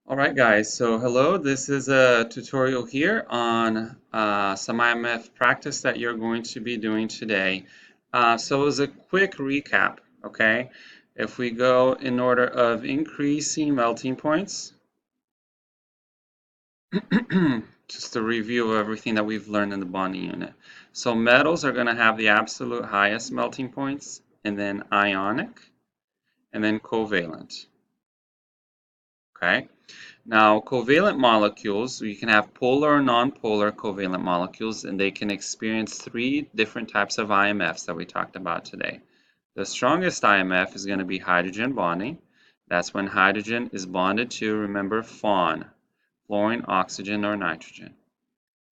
All right, guys. So hello, this is a tutorial here on some IMF practice that you're going to be doing today. So as a quick recap, okay, if we go in order of increasing melting points, just a review of everything that we've learned in the bonding unit. So metals are going to have the absolute highest melting points, and then ionic, and then covalent, okay? Now, covalent molecules, you can have polar or nonpolar covalent molecules, and they can experience three different types of IMFs that we talked about today. The strongest IMF is going to be hydrogen bonding. That's when hydrogen is bonded to, remember, FON, fluorine, oxygen, or nitrogen.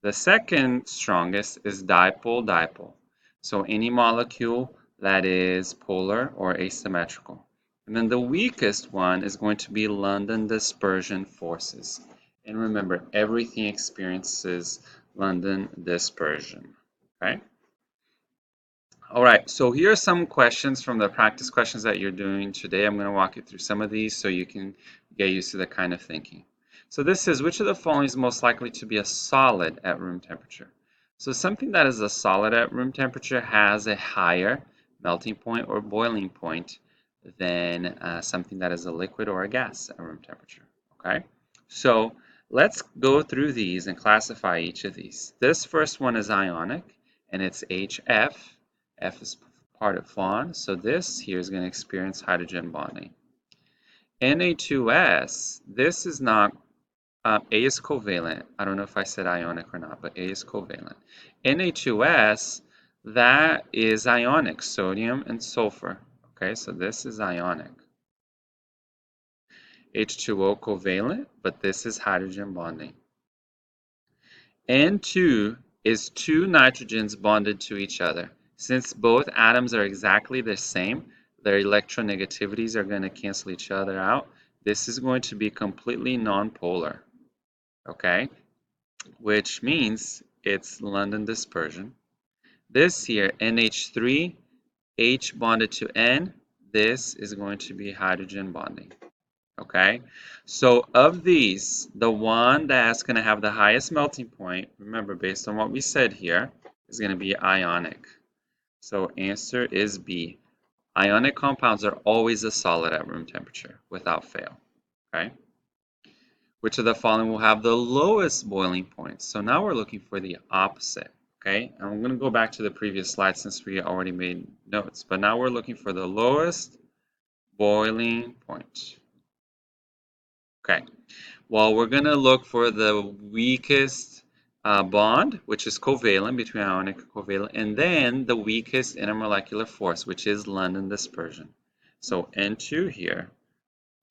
The second strongest is dipole-dipole. So any molecule that is polar or asymmetrical. And then the weakest one is going to be London dispersion forces. And remember, everything experiences London dispersion. Okay? All right, so here are some questions from the practice questions that you're doing today. I'm going to walk you through some of these so you can get used to the kind of thinking. So this is, which of the following is most likely to be a solid at room temperature? So something that is a solid at room temperature has a higher melting point or boiling point than something that is a liquid or a gas at room temperature. Okay, so let's go through these and classify each of these. This first one is ionic, and it's HF. F is part of FON, so this here is going to experience hydrogen bonding. Na2S, this is not, A is covalent. I don't know if I said ionic or not, but A is covalent. Na2S, that is ionic, sodium and sulfur. Okay, so this is ionic. H2O covalent, but this is hydrogen bonding. N2 is two nitrogens bonded to each other. Since both atoms are exactly the same, their electronegativities are going to cancel each other out. This is going to be completely nonpolar, okay? Which means it's London dispersion. This here, NH3, H bonded to N, this is going to be hydrogen bonding. Okay, so of these, the one that's going to have the highest melting point, remember, based on what we said here, is going to be ionic. So answer is B. Ionic compounds are always a solid at room temperature, without fail. Okay, which of the following will have the lowest boiling point? So now we're looking for the opposite. Okay, and I'm going to go back to the previous slide since we already made notes, but now we're looking for the lowest boiling point. Okay, well, we're going to look for the weakest bond, which is covalent, between ionic and covalent, and then the weakest intermolecular force, which is London dispersion. So N2 here,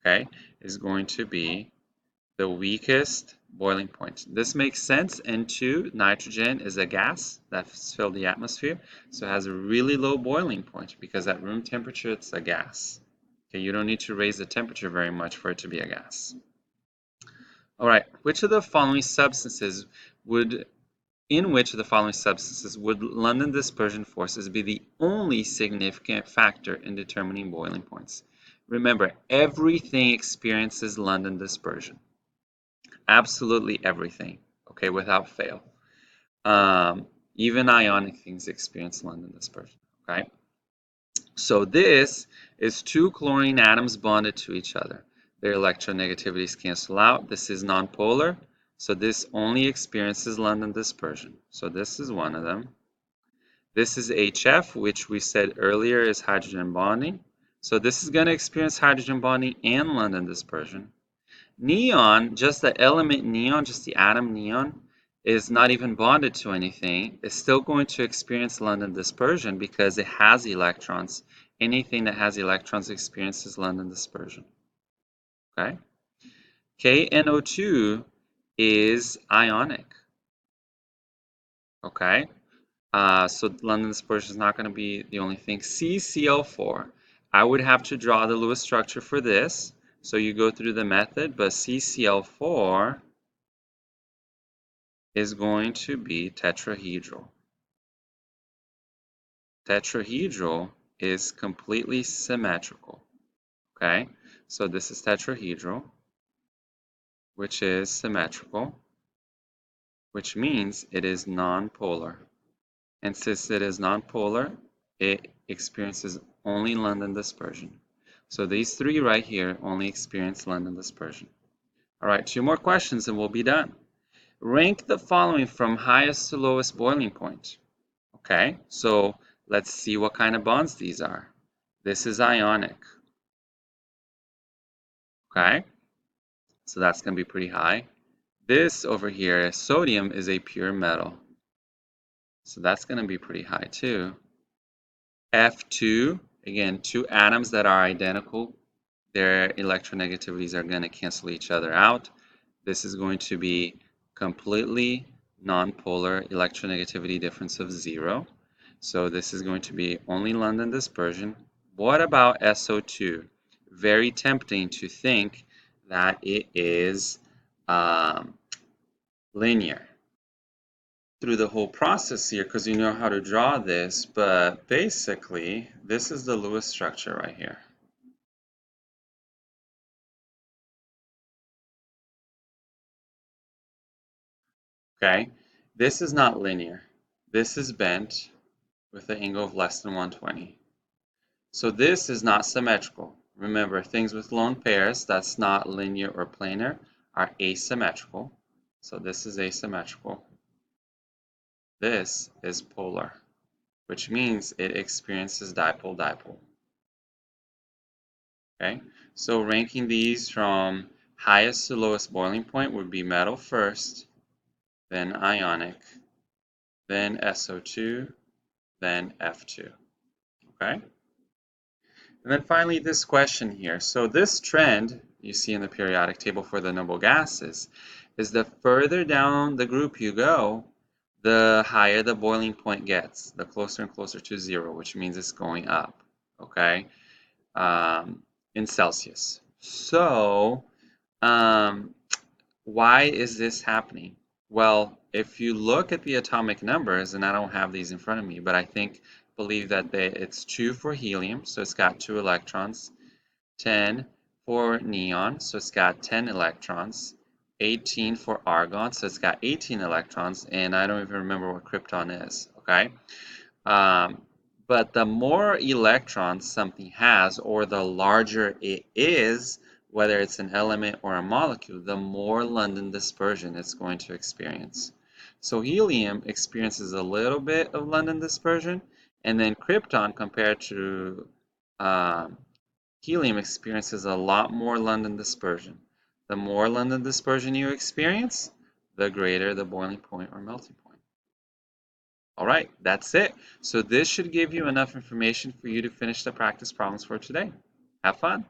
okay, is going to be the weakest boiling point. This makes sense. N2, nitrogen, is a gas that's filled the atmosphere, so it has a really low boiling point because at room temperature it's a gas. Okay, you don't need to raise the temperature very much for it to be a gas. All right, which of the following substances would, in which of the following substances would London dispersion forces be the only significant factor in determining boiling points? Remember, everything experiences London dispersion. Absolutely everything, okay, without fail. Even ionic things experience London dispersion, okay? So this is two chlorine atoms bonded to each other. Their electronegativities cancel out. This is nonpolar, so this only experiences London dispersion. So this is one of them. This is HF, which we said earlier is hydrogen bonding. So this is going to experience hydrogen bonding and London dispersion. Neon, just the element neon, just the atom neon, is not even bonded to anything. It's still going to experience London dispersion because it has electrons. Anything that has electrons experiences London dispersion. Okay? KNO2 is ionic. Okay? So London dispersion is not going to be the only thing. CCl4, I would have to draw the Lewis structure for this. So you go through the method, but CCl4 is going to be tetrahedral. Tetrahedral is completely symmetrical. Okay, so this is tetrahedral. which is symmetrical, which means it is nonpolar. And since it is nonpolar, it experiences only London dispersion. So these three right here only experience London dispersion. All right, two more questions and we'll be done. Rank the following from highest to lowest boiling point. Okay, so let's see what kind of bonds these are. This is ionic. Okay, so that's going to be pretty high. This over here, sodium, is a pure metal. So that's going to be pretty high too. F2, again, two atoms that are identical, their electronegativities are going to cancel each other out. This is going to be completely nonpolar electronegativity difference of 0. So this is going to be only London dispersion. What about SO2? Very tempting to think that it is linear through the whole process here because you know how to draw this, but basically this is the Lewis structure right here. Okay, this is not linear. This is bent with an angle of less than 120. So this is not symmetrical. Remember, things with lone pairs that's not linear or planar are asymmetrical. So this is asymmetrical. This is polar, which means it experiences dipole-dipole. Okay, so ranking these from highest to lowest boiling point would be metal first, then ionic, then SO2, then F2. Okay? And then finally, this question here. So this trend you see in the periodic table for the noble gases is the further down the group you go, the higher the boiling point gets, the closer and closer to 0, which means it's going up, okay, in Celsius. So why is this happening? Well, if you look at the atomic numbers, and I don't have these in front of me, but I believe that it's 2 for helium, so it's got 2 electrons, 10 for neon, so it's got 10 electrons, 18 for argon, so it's got 18 electrons, and I don't even remember what krypton is, okay? But the more electrons something has, or the larger it is, whether it's an element or a molecule, the more London dispersion it's going to experience. So helium experiences a little bit of London dispersion, and then krypton compared to helium experiences a lot more London dispersion. The more London dispersion you experience, the greater the boiling point or melting point. All right, that's it. So this should give you enough information for you to finish the practice problems for today. Have fun.